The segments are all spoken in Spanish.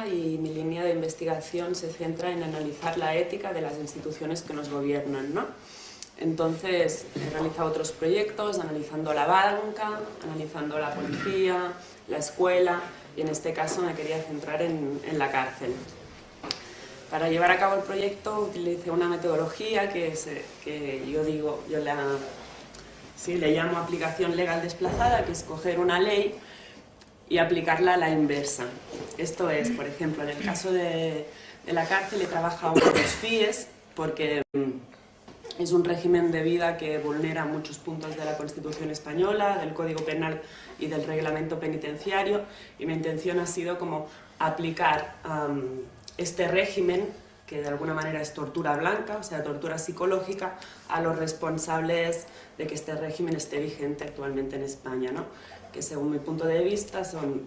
blanca y mi línea de investigación se centra en analizar la ética de las instituciones que nos gobiernan, ¿no? Entonces he realizado otros proyectos analizando la banca, analizando la policía, la escuela y en este caso me quería centrar en la cárcel. Para llevar a cabo el proyecto utilicé una metodología que yo le llamo aplicación legal desplazada, que es coger una ley y aplicarla a la inversa. Esto es, por ejemplo, en el caso de la cárcel he trabajado con los FIES porque es un régimen de vida que vulnera muchos puntos de la Constitución española, del Código Penal y del Reglamento Penitenciario, y mi intención ha sido como aplicar este régimen, que de alguna manera es tortura blanca, o sea, tortura psicológica, a los responsables de que este régimen esté vigente actualmente en España, ¿no? Que según mi punto de vista son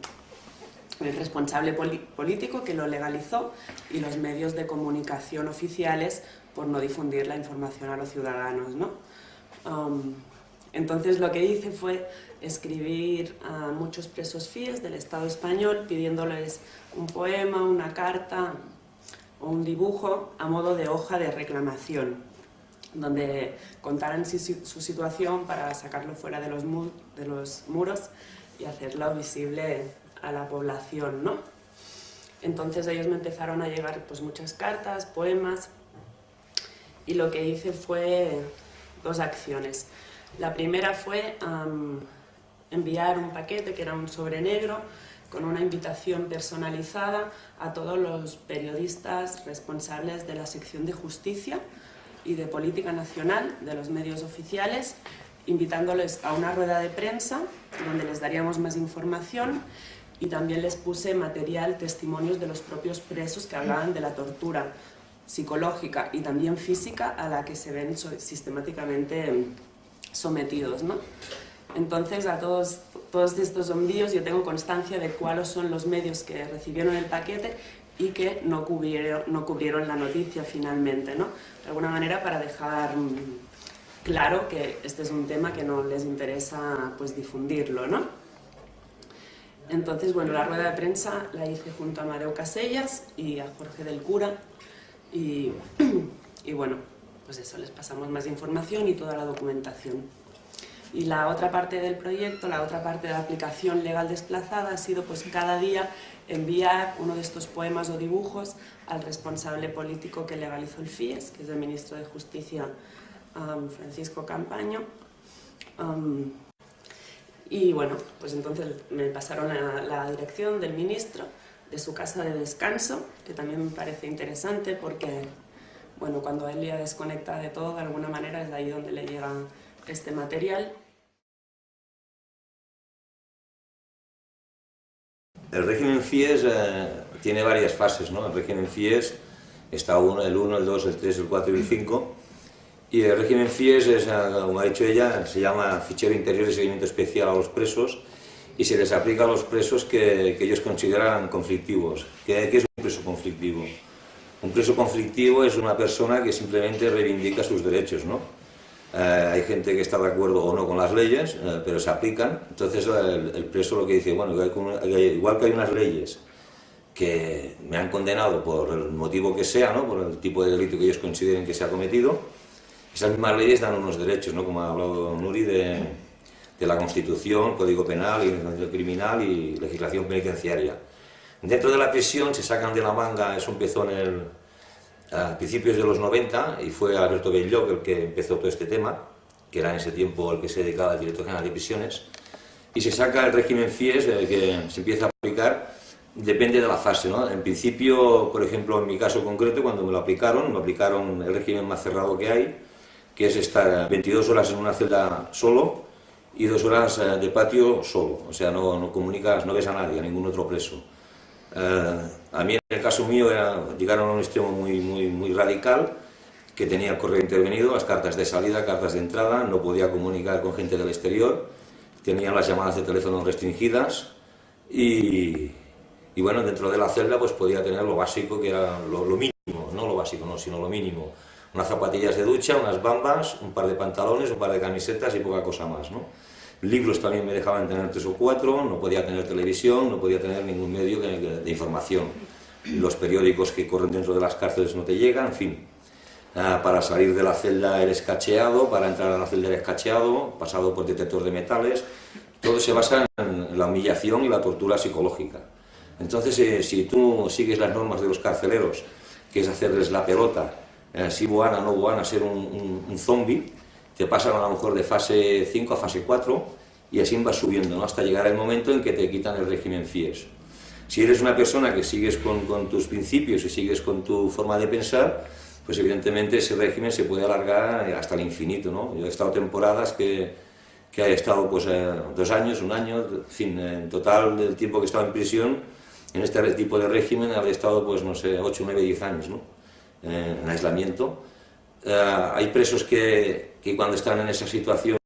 el responsable político que lo legalizó y los medios de comunicación oficiales por no difundir la información a los ciudadanos, ¿no? Entonces lo que hice fue escribir a muchos presos FIES del Estado español pidiéndoles un poema, una carta o un dibujo a modo de hoja de reclamación, donde contaran su situación para sacarlo fuera de los muros y hacerlo visible a la población, ¿no? Entonces ellos me empezaron a llegar pues, muchas cartas, poemas, y lo que hice fue dos acciones. La primera fue enviar un paquete que era un sobre negro con una invitación personalizada a todos los periodistas responsables de la sección de Justicia y de Política Nacional de los medios oficiales, invitándoles a una rueda de prensa donde les daríamos más información, y también les puse material, testimonios de los propios presos que hablaban de la tortura psicológica y también física a la que se ven sistemáticamente sometidos, ¿no? Entonces a todos estos envíos yo tengo constancia de cuáles son los medios que recibieron el paquete y que no cubrieron la noticia finalmente, ¿no? De alguna manera para dejar claro que este es un tema que no les interesa pues, difundirlo, ¿no? Entonces, bueno, la rueda de prensa la hice junto a Amadeu Casellas y a Jorge del Cura y bueno, pues eso, les pasamos más información y toda la documentación. Y la otra parte del proyecto, la otra parte de la aplicación legal desplazada ha sido pues cada día enviar uno de estos poemas o dibujos al responsable político que legalizó el FIES, que es el ministro de Justicia Francisco Campaño. Y bueno, pues entonces me pasaron la dirección del ministro, de su casa de descanso, que también me parece interesante porque, bueno, cuando él ya desconecta de todo, de alguna manera es de ahí donde le llega este material. El régimen FIES tiene varias fases, ¿no? El régimen FIES está el 1, el 2, el 3, el 4 y el 5. Y el régimen FIES, como ha dicho ella, se llama Fichero Interior de Seguimiento Especial a los Presos y se les aplica a los presos que ellos consideran conflictivos. ¿Qué es un preso conflictivo? Un preso conflictivo es una persona que simplemente reivindica sus derechos, ¿no? Hay gente que está de acuerdo o no con las leyes, pero se aplican. Entonces el preso lo que dice, bueno, igual que hay unas leyes que me han condenado por el motivo que sea, ¿no? Por el tipo de delito que ellos consideren que se ha cometido, esas mismas leyes dan unos derechos, ¿no? Como ha hablado Nuri, de la Constitución, Código Penal, Legislación Criminal y legislación penitenciaria. Dentro de la prisión se sacan de la manga, eso empezó a principios de los 90 y fue Alberto Bell-lloc el que empezó todo este tema, que era en ese tiempo el que se dedicaba al director general de prisiones, y se saca el régimen FIES que se empieza a aplicar, depende de la fase, ¿no? En principio, por ejemplo, en mi caso concreto, cuando me aplicaron el régimen más cerrado que hay, que es estar 22 horas en una celda solo y 2 horas de patio solo, o sea, no comunicas, no ves a nadie, a ningún otro preso. A mí en el caso mío llegaron a un extremo muy radical, que tenía el correo intervenido, las cartas de salida, cartas de entrada, no podía comunicar con gente del exterior, tenía las llamadas de teléfono restringidas y bueno, dentro de la celda pues podía tener lo básico, que era lo mínimo, no lo básico, no, sino lo mínimo. Unas zapatillas de ducha, unas bambas, un par de pantalones, un par de camisetas y poca cosa más, ¿no? Libros también me dejaban tener 3 o 4, no podía tener televisión, no podía tener ningún medio de información. los periódicos que corren dentro de las cárceles no te llegan, en fin. Para salir de la celda eres cacheado, para entrar a la celda eres cacheado, pasado por detector de metales. Todo se basa en la humillación y la tortura psicológica. Entonces, si tú sigues las normas de los carceleros, que es hacerles la pelota, si buana, no buana, ser un zombie, te pasan a lo mejor de fase 5 a fase 4 y así vas subiendo, ¿no? Hasta llegar el momento en que te quitan el régimen FIES. Si eres una persona que sigues con tus principios y sigues con tu forma de pensar, pues evidentemente ese régimen se puede alargar hasta el infinito, ¿no? Yo he estado temporadas que he estado pues 2 años, 1 año, en fin, en total del tiempo que he estado en prisión, en este tipo de régimen habré estado pues no sé, 8, 9, 10 años, ¿no? En aislamiento. Hay presos que cuando están en esa situación,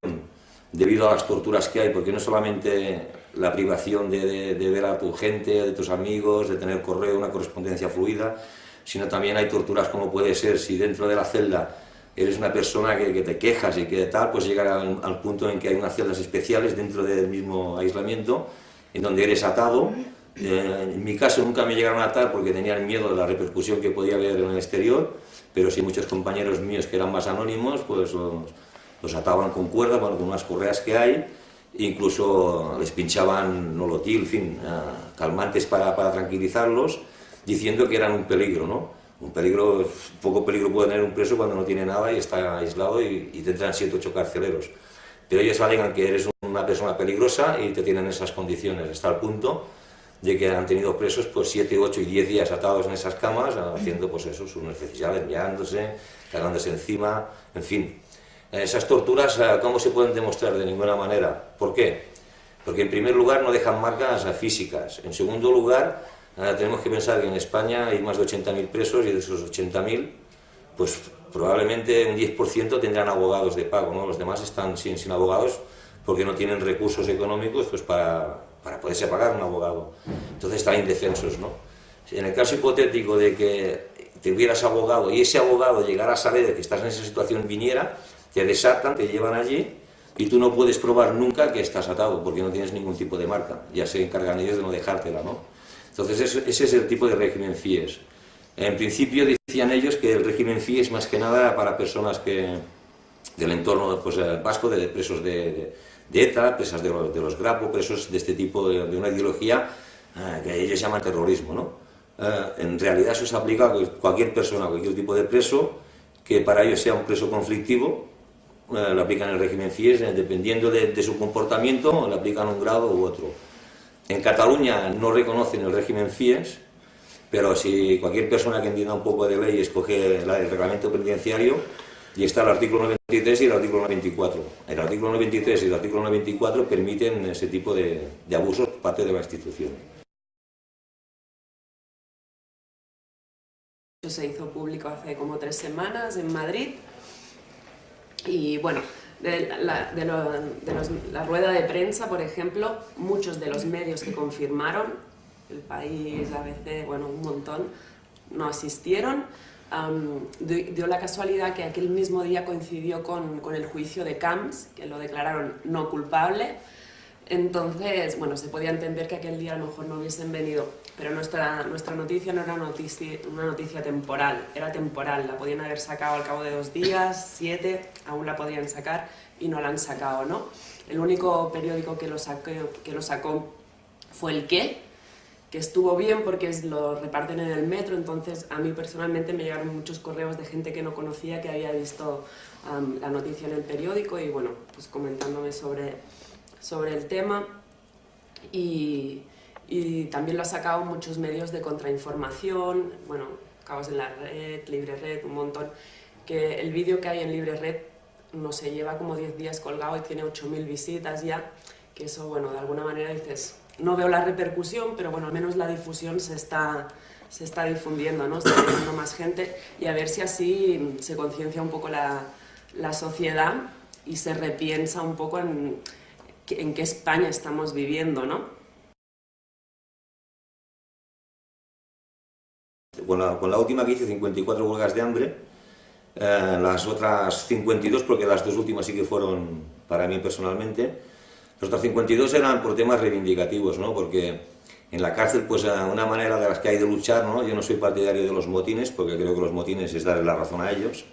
debido a las torturas que hay, porque no solamente la privación de ver a tu gente, de tus amigos, de tener correo, una correspondencia fluida, sino también hay torturas como puede ser si dentro de la celda eres una persona que te quejas y que tal, pues llegar al punto en que hay unas celdas especiales dentro del mismo aislamiento, en donde eres atado. En mi caso nunca me llegaron a atar porque tenían miedo de la repercusión que podía haber en el exterior, pero sí muchos compañeros míos que eran más anónimos, pues los ataban con cuerdas, bueno, con unas correas que hay, incluso les pinchaban nolotil, en fin, calmantes para tranquilizarlos, diciendo que eran un peligro, ¿no? Un peligro, poco peligro puede tener un preso cuando no tiene nada y está aislado y tendrán 7 o 8 carceleros. Pero ellos alegan que eres una persona peligrosa y te tienen esas condiciones, hasta el punto de que han tenido presos pues 7, 8 y 10 días atados en esas camas, haciendo pues eso, sus necesidades, meándose, cagándose encima, en fin. Esas torturas, ¿cómo se pueden demostrar? De ninguna manera. ¿Por qué? Porque en primer lugar no dejan marcas físicas. En segundo lugar, tenemos que pensar que en España hay más de 80.000 presos y de esos 80.000, pues probablemente un 10% tendrán abogados de pago, ¿no? Los demás están sin abogados porque no tienen recursos económicos pues para poderse pagar un abogado. Entonces están indefensos, ¿no? En el caso hipotético de que te hubieras abogado y ese abogado llegara a saber que estás en esa situación, viniera, te desatan, te llevan allí y tú no puedes probar nunca que estás atado porque no tienes ningún tipo de marca. Ya se encargan ellos de no dejártela, ¿no? Entonces ese es el tipo de régimen FIES. En principio decían ellos que el régimen FIES más que nada era para personas del entorno pues, vasco, de presos de ETA, presas de los Grapo, presos de este tipo de una ideología que ellos llaman terrorismo, ¿no? En realidad eso se aplica a cualquier persona, cualquier tipo de preso, que para ellos sea un preso conflictivo, le aplican el régimen FIES, dependiendo de su comportamiento, le aplican un grado u otro. En Cataluña no reconocen el régimen FIES, pero si cualquier persona que entienda un poco de ley escoge el reglamento penitenciario, y está el artículo 93 y el artículo 94. El artículo 93 y el artículo 94 permiten ese tipo de abusos por parte de la institución. Se hizo público hace como 3 semanas en Madrid y bueno, la rueda de prensa, por ejemplo, muchos de los medios que confirmaron, El País, ABC, bueno, un montón, no asistieron. Dio la casualidad que aquel mismo día coincidió con el juicio de Camps, que lo declararon no culpable. Entonces, bueno, se podía entender que aquel día a lo mejor no hubiesen venido, pero nuestra noticia no era una noticia temporal, era temporal, la podían haber sacado al cabo de 2 días, 7, aún la podían sacar y no la han sacado, ¿no? El único periódico que lo sacó fue El Qué, que estuvo bien porque lo reparten en el metro, entonces a mí personalmente me llegaron muchos correos de gente que no conocía, que había visto la noticia en el periódico y bueno, pues comentándome sobre el tema y también lo ha sacado muchos medios de contrainformación, bueno, Caos en la Red, Libre Red, un montón, que el vídeo que hay en Libre Red no se lleva como 10 días colgado y tiene 8.000 visitas ya, que eso, bueno, de alguna manera dices, no veo la repercusión, pero bueno, al menos la difusión se está difundiendo, ¿no? Está llegando más gente y a ver si así se conciencia un poco la sociedad y se repiensa un poco en qué España estamos viviendo, ¿no? Con la última que hice, 54 huelgas de hambre, las otras 52, porque las 2 últimas sí que fueron para mí personalmente, las otras 52 eran por temas reivindicativos, ¿no? Porque En la cárcel, pues una manera de las que hay de luchar, ¿no? Yo no soy partidario de los motines, porque creo que los motines es darle la razón a ellos.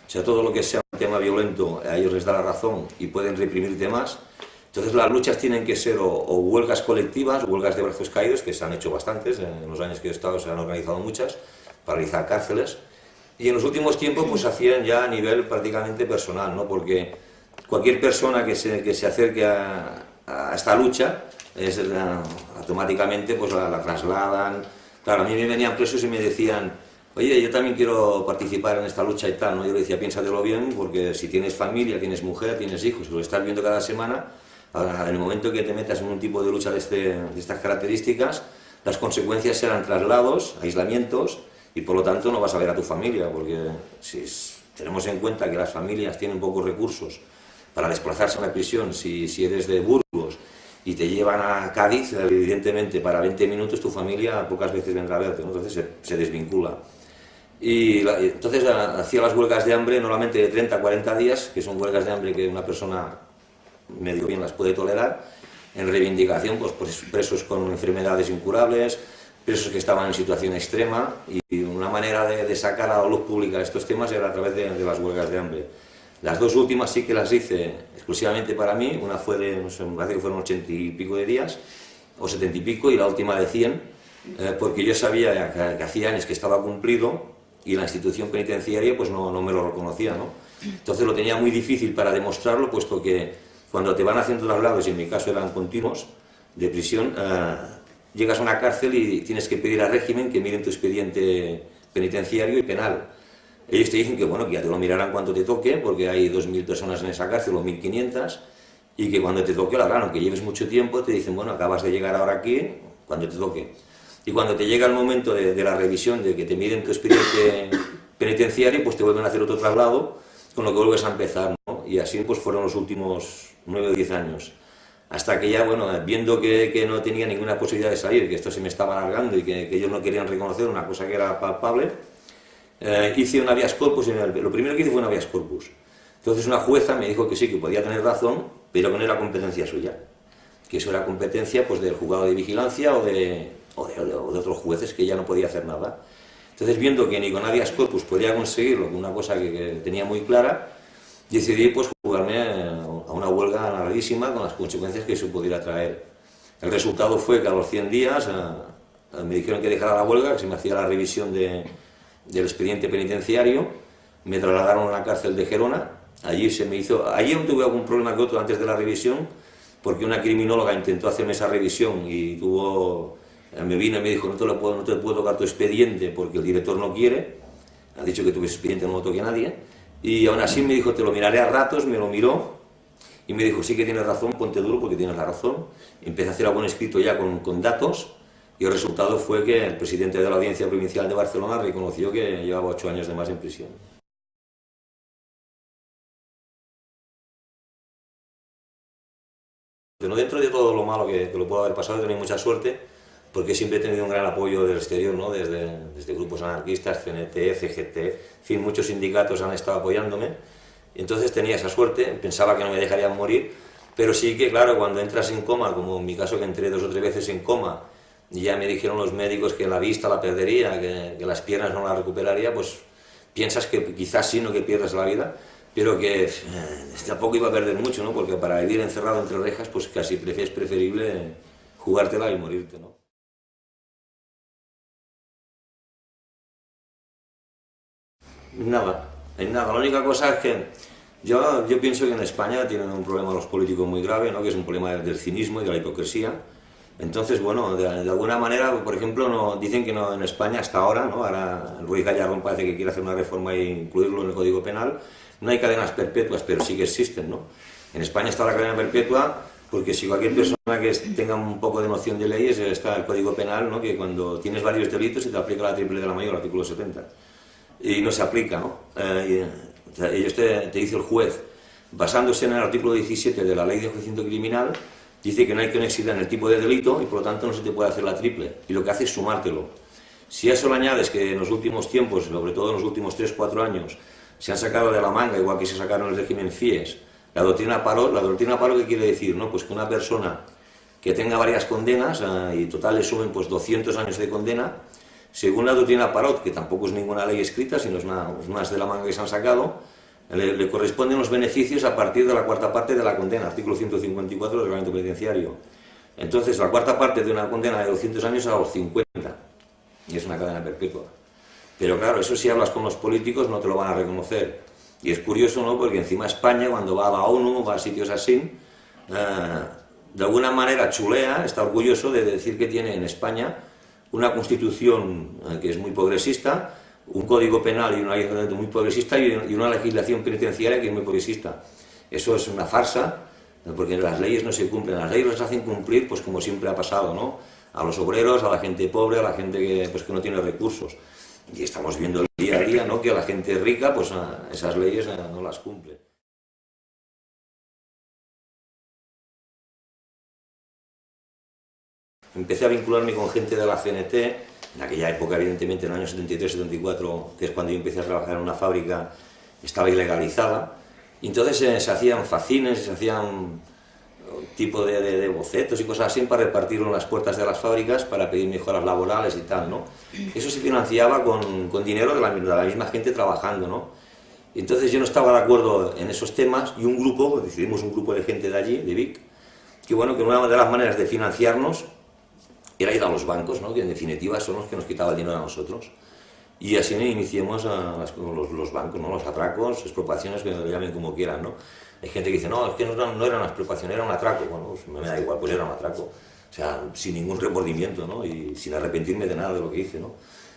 O sea, todo lo que sea un tema violento, a ellos les da la razón y pueden reprimirte más. Entonces las luchas tienen que ser o huelgas colectivas, huelgas de brazos caídos, que se han hecho bastantes, en los años que he estado se han organizado muchas, para realizar cárceles. Y en los últimos tiempos pues se hacían ya a nivel prácticamente personal, ¿no? Porque cualquier persona que se acerque a esta lucha, automáticamente pues la trasladan. Claro, a mí me venían presos y me decían, oye, yo también quiero participar en esta lucha y tal, ¿no? Yo le decía, piénsatelo bien, porque si tienes familia, tienes mujer, tienes hijos, y lo estás viendo cada semana, en el momento que te metas en un tipo de lucha de estas características, las consecuencias serán traslados, aislamientos, y por lo tanto no vas a ver a tu familia, porque si tenemos en cuenta que las familias tienen pocos recursos para desplazarse a una prisión, si eres de Burgos y te llevan a Cádiz, evidentemente para 20 minutos tu familia pocas veces vendrá a verte, ¿no? Entonces se desvincula. Entonces hacía las huelgas de hambre normalmente de 30 a 40 días, que son huelgas de hambre que una persona medio bien las puede tolerar, en reivindicación pues presos con enfermedades incurables, presos que estaban en situación extrema, y una manera de sacar a la luz pública estos temas era a través de las huelgas de hambre. Las dos últimas sí que las hice exclusivamente para mí, una fue de, no sé, me parece que fueron 80 y pico de días, o 70 y pico, y la última de 100, porque yo sabía que hacía años que estaba cumplido y la institución penitenciaria pues no me lo reconocía, ¿no? Entonces lo tenía muy difícil para demostrarlo, puesto que cuando te van haciendo traslados, y en mi caso eran continuos, de prisión, llegas a una cárcel y tienes que pedir al régimen que miren tu expediente penitenciario y penal. Ellos te dicen que, bueno, que ya te lo mirarán cuando te toque, porque hay 2.000 personas en esa cárcel o 1.500, y que cuando te toque lo harán, aunque lleves mucho tiempo, te dicen, bueno, acabas de llegar ahora aquí, cuando te toque. Y cuando te llega el momento de la revisión, de que te miren tu expediente penitenciario, pues te vuelven a hacer otro traslado, con lo que vuelves a empezar, ¿no? Y así pues fueron los últimos 9 o 10 años. Hasta que ya, bueno, viendo que no tenía ninguna posibilidad de salir, que esto se me estaba alargando y que ellos no querían reconocer una cosa que era palpable, hice un habeas corpus. Lo primero que hice fue un habeas corpus. Entonces una jueza me dijo que sí, que podía tener razón, pero que no era competencia suya, que eso era competencia pues del juzgado de vigilancia o de otros jueces, que ya no podía hacer nada. Entonces, viendo que ni con habeas corpus podía conseguirlo, una cosa que tenía muy clara, decidí pues jugarme a una huelga larguísima con las consecuencias que eso pudiera traer. El resultado fue que a los 100 días me dijeron que dejara la huelga, que se me hacía la revisión del expediente penitenciario, me trasladaron a la cárcel de Gerona. Allí no tuve algún problema que otro antes de la revisión, porque una criminóloga intentó hacerme esa revisión y me vino y me dijo, no te puedo tocar tu expediente porque el director no quiere, ha dicho que tu expediente no lo toque nadie, y aún así me dijo, te lo miraré a ratos. Me lo miró y me dijo, sí que tienes razón, ponte duro porque tienes la razón. Empecé a hacer algún escrito ya con datos, y el resultado fue que el presidente de la Audiencia Provincial de Barcelona reconoció que llevaba 8 años de más en prisión. Dentro de todo lo malo que lo puedo haber pasado, he tenido mucha suerte, porque siempre he tenido un gran apoyo del exterior, ¿no? Desde grupos anarquistas, CNT, CGT, en fin, muchos sindicatos han estado apoyándome. Entonces tenía esa suerte, pensaba que no me dejarían morir, pero sí que, claro, cuando entras en coma, como en mi caso, que entré 2 o 3 veces en coma, y ya me dijeron los médicos que la vista la perdería, que las piernas no la recuperaría, pues piensas que quizás sí, no que pierdas la vida, pero que tampoco iba a perder mucho, ¿no? Porque para vivir encerrado entre rejas, pues casi es preferible jugártela y morirte, ¿no? Nada, en nada. La única cosa es que yo pienso que en España tienen un problema los políticos muy grave, ¿no? Que es un problema del cinismo y de la hipocresía. Entonces, bueno, de alguna manera, por ejemplo, dicen que no, en España hasta ahora, ¿no? Ahora Ruiz Gallardón parece que quiere hacer una reforma e incluirlo en el Código Penal. No hay cadenas perpetuas, pero sí que existen, ¿no? En España está la cadena perpetua porque si cualquier persona que tenga un poco de noción de leyes, está el Código Penal, ¿no? Que cuando tienes varios delitos se te aplica la triple de la mayor, el artículo 70. Y no se aplica, ¿no? Ellos te dice el juez, basándose en el artículo 17 de la Ley de Enjuiciamiento Criminal, dice que no hay conexidad en el tipo de delito y por lo tanto no se te puede hacer la triple, y lo que hace es sumártelo. Si a eso le añades que en los últimos tiempos, sobre todo en los últimos 3-4 años, se han sacado de la manga, igual que se sacaron el régimen FIES, la doctrina Parot. ¿Qué quiere decir? ¿No? Pues que una persona que tenga varias condenas y total le suben pues 200 años de condena. Según la doctrina Parot, que tampoco es ninguna ley escrita, sino es más de la manga que se han sacado, le corresponden los beneficios a partir de la cuarta parte de la condena, artículo 154 del reglamento penitenciario. Entonces, la cuarta parte de una condena de 200 años a los 50, y es una cadena perpetua. Pero claro, eso si hablas con los políticos no te lo van a reconocer. Y es curioso, ¿no?, porque encima España, cuando va a la ONU, va a sitios así, de alguna manera chulea, está orgulloso de decir que tiene en España una constitución que es muy progresista, un código penal y una ley muy progresista y una legislación penitenciaria que es muy progresista. Eso es una farsa, porque las leyes no se cumplen, las leyes las hacen cumplir pues como siempre ha pasado, ¿no?, a los obreros, a la gente pobre, a la gente que no tiene recursos. Y estamos viendo el día a día, ¿no?, que a la gente rica pues esas leyes no las cumple. Empecé a vincularme con gente de la CNT, en aquella época, evidentemente, en el año 73-74, que es cuando yo empecé a trabajar en una fábrica, estaba ilegalizada, y entonces se hacían facines, se hacían tipo de bocetos y cosas así para repartirlo en las puertas de las fábricas para pedir mejoras laborales y tal, ¿no? Eso se financiaba con dinero de la misma gente trabajando, ¿no? Y entonces yo no estaba de acuerdo en esos temas y decidimos un grupo de gente de allí, de Vic, que bueno, que una de las maneras de financiarnos era ir a los bancos, ¿no?, que en definitiva son los que nos quitaban el dinero a nosotros. Y así iniciamos los bancos, ¿no?, los atracos, expropiaciones, que lo llamen como quieran, ¿no? Hay gente que dice, no, es que no era una expropiación, era un atraco. Bueno, pues me da igual, pues era un atraco. O sea, sin ningún remordimiento, ¿no?, y sin arrepentirme de nada de lo que hice, ¿no?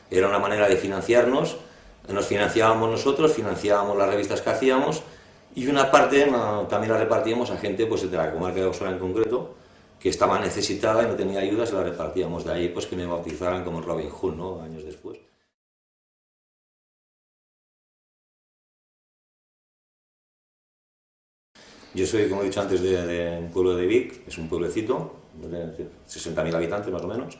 Era una manera de financiarnos, nos financiábamos nosotros, financiábamos las revistas que hacíamos, y una parte también la repartíamos a gente pues, de la comarca de Osona en concreto, que estaba necesitada y no tenía ayuda, se la repartíamos. De ahí pues que me bautizaran como Robin Hood, ¿no?, años después. Yo soy, como he dicho antes, de un pueblo de Vic, es un pueblecito, de 60.000 habitantes más o menos,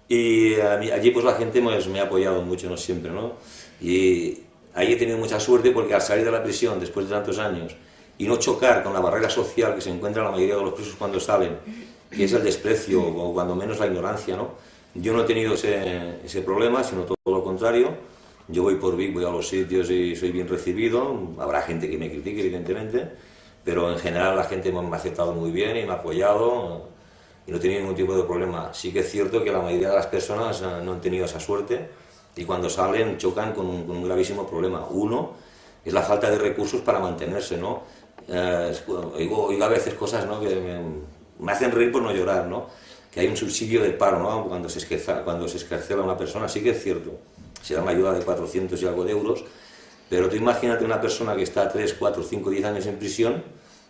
y allí pues la gente pues, me ha apoyado mucho, no siempre, ¿no? Y ahí he tenido mucha suerte porque al salir de la prisión después de tantos años y no chocar con la barrera social que se encuentra la mayoría de los presos cuando salen, que es el desprecio o cuando menos la ignorancia, ¿no? Yo no he tenido ese problema, sino todo lo contrario. Yo voy por Vic, voy a los sitios y soy bien recibido, habrá gente que me critique evidentemente, pero en general la gente me ha aceptado muy bien y me ha apoyado y no he tenido ningún tipo de problema. Sí que es cierto que la mayoría de las personas no han tenido esa suerte y cuando salen chocan con un gravísimo problema. Uno es la falta de recursos para mantenerse, ¿no? Oigo a veces cosas, ¿no?, que me hacen reír por no llorar, ¿no? Que hay un subsidio de paro, ¿no?, cuando se excarcela a una persona. Sí que es cierto, se da una ayuda de 400 y algo de euros, pero tú imagínate una persona que está 3, 4, 5, 10 años en prisión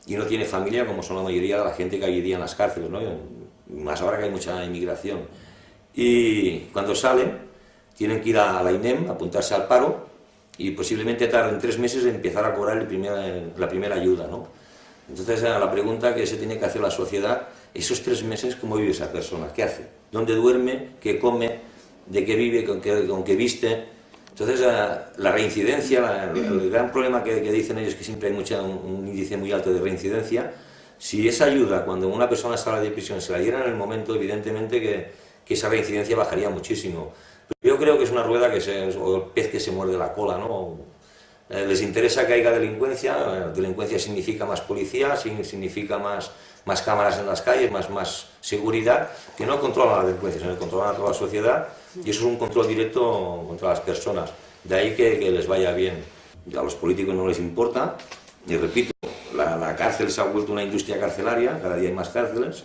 y no tiene familia, como son la mayoría de la gente que hay hoy día en las cárceles, ¿no?, más ahora que hay mucha inmigración. Y cuando salen, tienen que ir a la INEM, apuntarse al paro, y posiblemente tarden 3 meses en empezar a cobrar la primera ayuda, ¿no? Entonces, la pregunta que se tiene que hacer la sociedad, esos 3 meses, ¿cómo vive esa persona? ¿Qué hace? ¿Dónde duerme? ¿Qué come? ¿De qué vive? ¿Con qué viste? Entonces, la reincidencia, el gran problema que dicen ellos, que siempre hay un índice muy alto de reincidencia, si esa ayuda, cuando una persona sale de prisión, se la diera en el momento, evidentemente que esa reincidencia bajaría muchísimo. Yo creo que es una rueda o el pez que se muerde la cola, ¿no? Les interesa que haya delincuencia, delincuencia significa más policía, significa más cámaras en las calles, más seguridad, que no controlan la delincuencia, sino que controlan a toda la sociedad, y eso es un control directo contra las personas. De ahí que les vaya bien. A los políticos no les importa, y repito, la cárcel se ha vuelto una industria carcelaria, cada día hay más cárceles,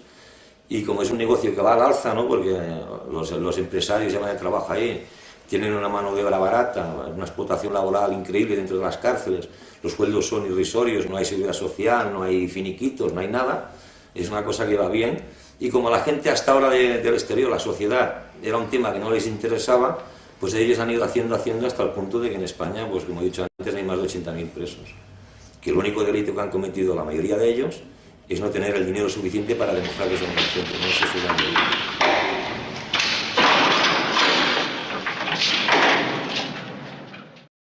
y como es un negocio que va al alza, ¿no?, porque los empresarios llevan el trabajo ahí, tienen una mano de obra barata, una explotación laboral increíble dentro de las cárceles, los sueldos son irrisorios, no hay seguridad social, no hay finiquitos, no hay nada, es una cosa que va bien, y como la gente hasta ahora del exterior, la sociedad, era un tema que no les interesaba, pues ellos han ido haciendo hasta el punto de que en España, pues como he dicho antes, hay más de 80.000 presos, que el único delito que han cometido la mayoría de ellos es no tener el dinero suficiente para demostrar que son inocentes, no sé si lo han leído.